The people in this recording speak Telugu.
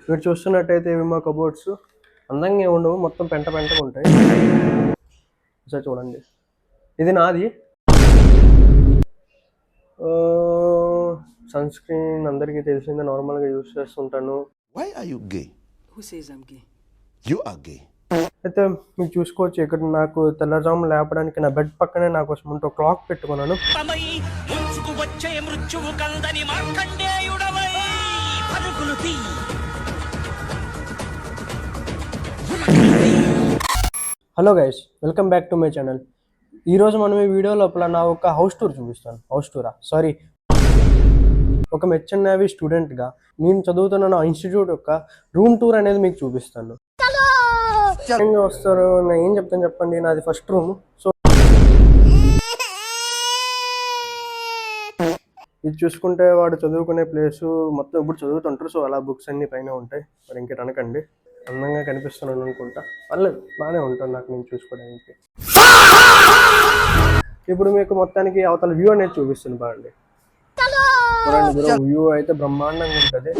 మీరు చూస్తున్నట్టయితే ఇవి మా కబోర్డ్స్ అందంగా ఉండవు, మొత్తం పెంట పెంటగా ఉంటాయి. ఒకసారి చూడండి, ఇది నాది. సన్ స్క్రీన్ అందరికీ తెలిసిందే, నార్మల్గా యూజ్ చేస్తుంటాను. Why are you gay? Who says I'm gay? You are gay. అయితే మీరు చూసుకోవచ్చు, ఇక్కడ నాకు తెల్లజాము లేపడానికి నా బెడ్ పక్కనే నా కోసం ఉంటూ క్లాక్ పెట్టుకున్నాను. Hello guys, welcome back to my channel. ఈరోజు మనం ఈ వీడియో లోపల నా ఒక హౌస్ టూర్ చూపిస్తాను. ఒక మెర్చెంట్ నేవీ స్టూడెంట్గా నేను చదువుతున్న నా ఇన్స్టిట్యూట్ యొక్క రూమ్ టూర్ అనేది మీకు చూపిస్తాను. వస్తారు, నేను ఏం చెప్తాను చెప్పండి. నాది ఫస్ట్ రూమ్. సో ఇది చూసుకుంటే వాడు చదువుకునే ప్లేసు మొత్తం ఇప్పుడు చదువుతుంటారు. సో అలా బుక్స్ అన్ని పైన ఉంటాయి. మరి ఇంకేట అనకండి, అందంగా కనిపిస్తున్నాను అనుకుంటా. పర్లేదు, బాగానే ఉంటాను నాకు నేను చూసుకోవడానికి. ఇప్పుడు మీకు మొత్తానికి అవతల వ్యూ అనేది చూపిస్తుంది. బాగుంది, వ్యూ అయితే బ్రహ్మాండంగా ఉంటుంది.